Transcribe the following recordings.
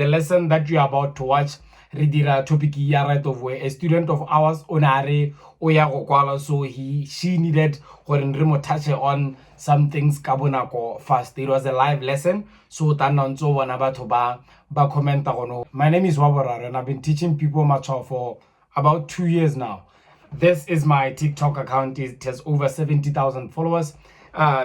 The lesson that you are about to watch, re dira topic ya right of way. A student of ours, onare oya go kwala, so she needed gore re mo touch on some things ka bonako fast. It was a live lesson, so tana ntso bona batho ba commenta gono. My name is Waboraro and I've been teaching people matcha for about 2 years now. This is my TikTok account. It has over 70,000 followers.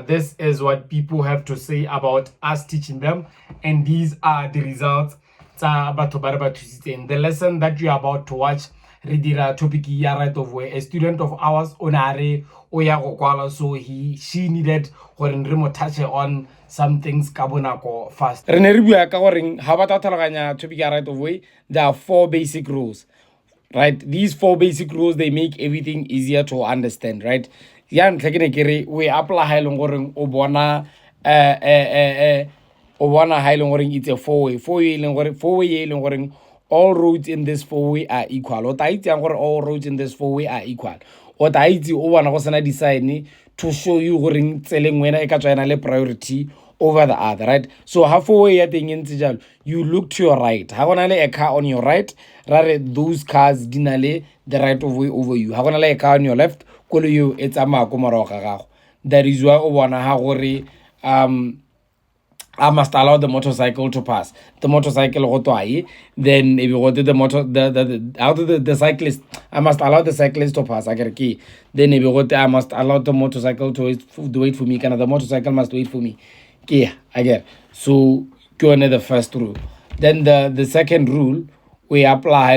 This is what people have to say about us teaching them, and these are the results. The lesson that you are about to watch, re dira topic ya right of way. A student of ours, onare oya go kwala, so she needed gore re mo touch on some things ka bonako fast. Re ne re bua ka gore ha ba tlhaloganya topic ya right of way, there are 4 basic rules. Right, these 4 basic rules, they make everything easier to understand, right? Ya ntlha ke ne ke re we apply le gore o bona o bona ha ile gore it's a four-way e leng gore all roads in this four-way are equal. O ta itse gore all roads in this four-way are equal. O ta itse o bona go sena design to show you gore tseleng wena e ka tswana le priority over the other, right? So ha four-way ya teng ntse jalo, you look to your right. Ha gona le a car on your right, rare those cars di na le the right of way over you. Ha gona le a car on your left, kolo yo e tsamaya go morago ga gago. That is why o bona ha gore I must allow the motorcycle to pass. The motorcycle go twaye, then if you go to the cyclist, I must allow the cyclist to pass. I get a key. Then if you go to, I must allow the motorcycle to wait for me. Kind of the motorcycle must wait for me. Okay, I get. So go on the first rule. Then the second rule we apply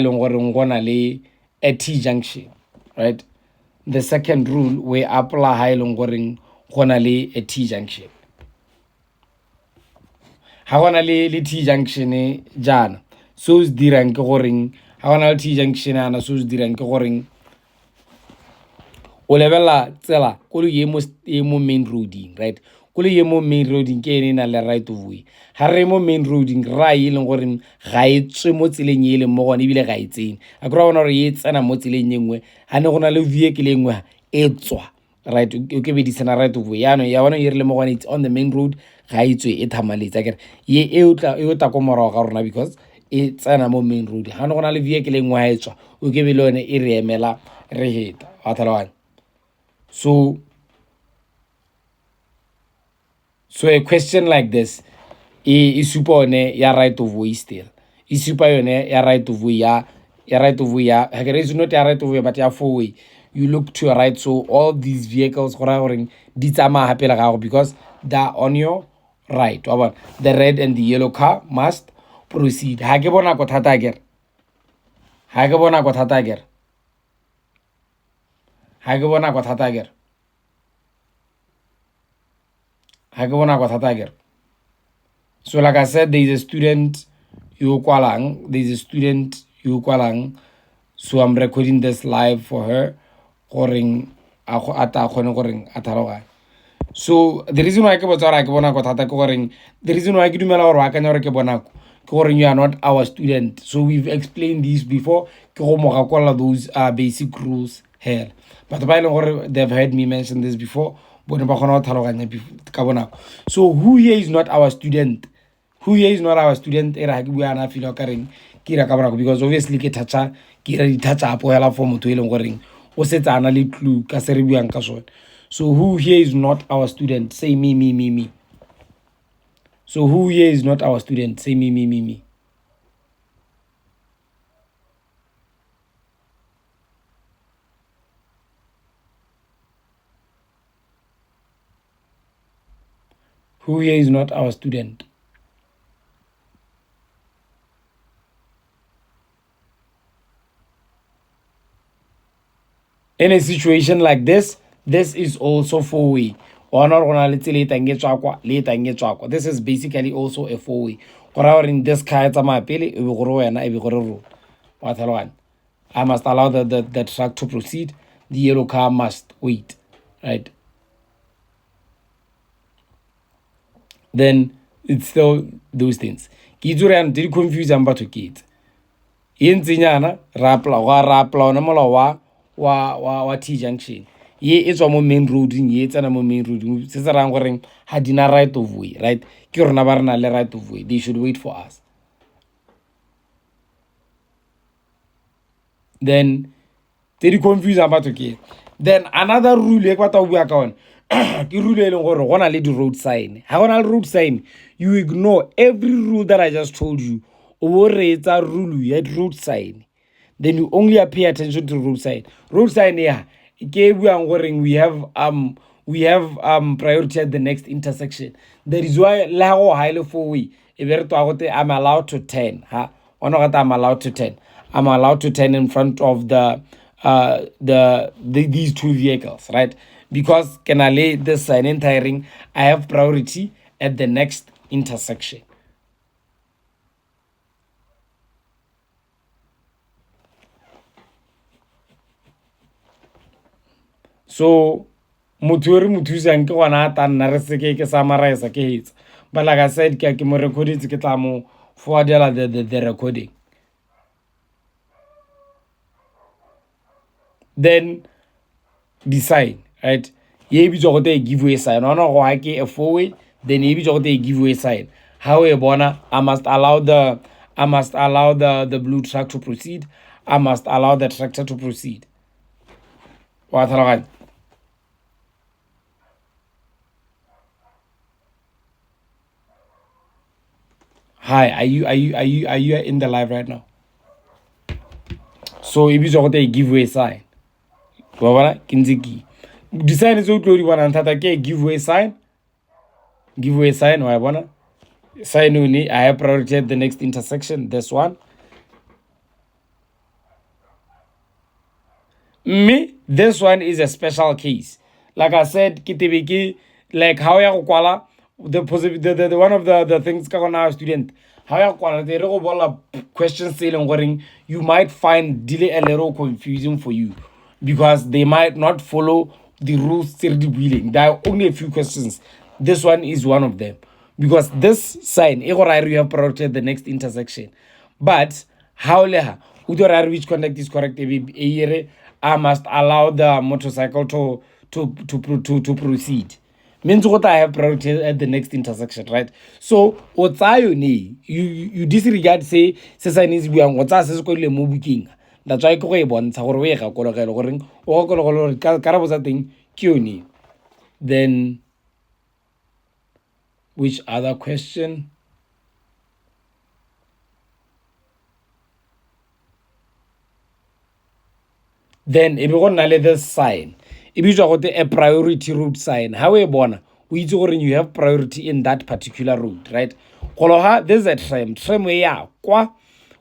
a T junction, right? The second rule we apply a T junction. Ha gona le T junction jana, so se dirang ke goreng ha gona le T junction ana, so se dirang ke goreng o lebella tsela ko le mo main roading, right? Ko le mo main roading ke ene na le right of way. Ha re mo main roading ra e leng gore ga e tswe mo tseleng e leng mo gone ebile ga e tsene. A kra bona gore e tsena mo tseleng engwe ha ne gona le vehicle engwe e tswa, right? O ke be di sena right of way. Ya bona e rile mo gone, it's on the main road, ga e tswe e thamaletse. Akere ye e tla ko morago ga rona because e tsena mo main road. Ha ne gona le vehicle engwe ha e tswa, o ke be le yone e re emela re heta wa tlhaloganya. So a question like this is super one ya right of way still. Is super yone ya right of way ya right of way ya. It's not ya right of way but ya four-way. You look to your right, so all these vehicles di tsamaya hape la gago because they are on your right. The red and the yellow car must proceed. Ha ke bona go thata akere. Ha ke bona go thata akere. Ha ke bona go thata akere. So like I said, there is a student you kwalang. So I'm recording this live for her. So the reason why the reason why you are not our student. So we've explained this before. Those basic rules here. But they've heard me mention this before. So who here is not our student? Because obviously ke toucha apo hela for motho e leng goreng o setsa ana le clue ka se re buang ka sone. So who here is not our student? Say me. So who here is not our student? Say me. Who here is not our student? In a situation like this is also four-way. This is basically also a four-way. In this car, I must allow the truck to proceed. The yellow car must wait, right? Then it's still those things. Did confuse to kids. In Zinyana, rapla wa T junction. Ye it's a main road in ye, it's a main road. Since had right of way, right? Le right of way. They should wait for us. then they confuse about okay. Then another rule e kwa ta bua ka one ke rule e leng gore go na le di road sign. Ha gona le road sign, you ignore every rule that I just told you. O bo reetsa rule ya road sign. Then you only pay attention to road sign. Road sign yeah. Ke buang gore we have priority at the next intersection. That is why la go haile for we e be re twa go te I'm allowed to turn ha ono ga I'm allowed to turn. I'm allowed to turn in front of these two vehicles, right? Because can I lay this sign entering, I have priority at the next intersection. So motho re mo thusang ke gona ta nna re seke ke summarize ke hitsa, but like I said ke mo recorditse ke tla mo forwardela the recording. Then decide, right? Ye bitso go te giveaway sign ona go ha ke a four-way, then ye bitso go te giveaway sign. How e bona, I must allow the blue truck to proceed. I must allow the tractor to proceed. Wa tlhaloganya? Hi, are you in the live right now? So e bitso go te giveaway sign. Wa bona ke ntse ke design tse o tlo di bona thata ke giveaway sign. Giveaway sign wa bona. Sign only, I have priority at the next intersection. This one. Me, this one is a special case. Like I said, kitebeki, like how ya go kwala the one of the things ka gona student. How ya kwala they go bola questions saying you might find delay a little confusing for you because they might not follow the rules still wheeling. There are only a few questions. This one is one of them. Because this sign, you have priority at the next intersection. But how leha, which conduct is correct, I must allow the motorcycle to proceed. Means what I have priority at the next intersection, right? So what's you disregard say sign is buang what's says ko le mo booking. That's why ko e bontsha gore we ga kologelo gore o go kologelo karabo tsa teng ke yone. Then which other question? Then if you want to this sign, if you got a priority route sign, how we born? We you have priority in that particular route, right? Koloha, there's a tram way ya kwa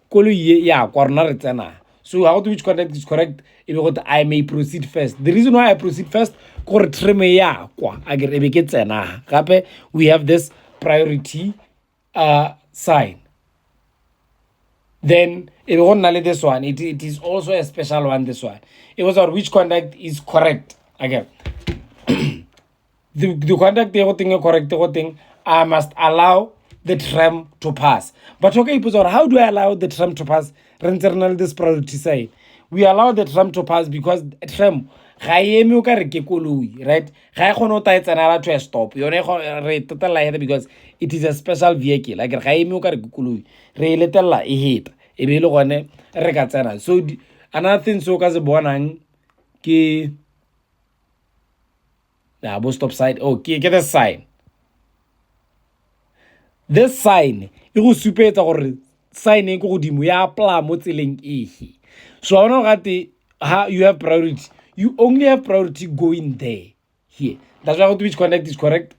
kolo ya kwa. So how to which contact is correct? If you got I may proceed first. The reason why I proceed first, kore tram ya kwa again we have this priority sign. Then if you want to this one, it is also a special one. This one, it was our which conduct is correct. Again, the conduct the thing correct thing. I must allow the tram to pass. But okay, how do I allow the tram to pass? This priority side, we allow the tram to pass because tram right? To a stop. Because it is a special vehicle. Like re letella e hit e be le gone re ka tsena. So another thing so ka se bonang ke bo stop sign. Okay, get a sign. This sign e go supetsa gore sign e go godimo ya apply mo tseleng ehe. So I know that how you have priority. You only have priority going there here. That's why which conduct is correct.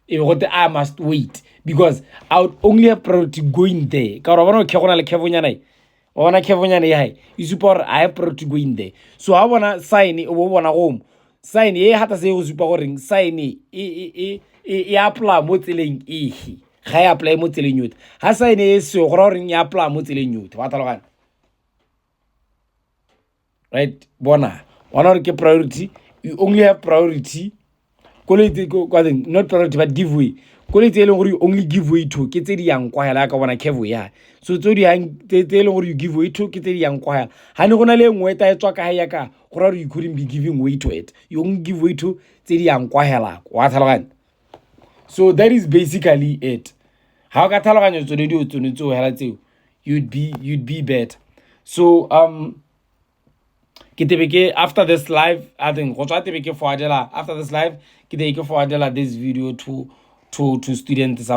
If I must wait because I would only have priority going there. You support I have priority going there. So I wanna sign it over home. Sign e hata se go supa gore sign e apply mo tseleng ehe. Ga e apply mo tseleng yote. Ha sign e se go ra gore e apply mo tseleng yote. Wa tlhalogana? Right? Bona. One or priority, you only have priority. Not priority, but giveaway. You only give way to get the young quiet like I want to give ya. So to the you give way to get the young quiet. Hanonale wait I talk hayaka, or you couldn't be giving way to it. You only give way to the young quiet. What? So that is basically it. How Catalogan to do to help you? You'd be better. So ke tebe ke after this live I think go tswa tebe ke forwardela after this live ke tebe ke forwardela this video to students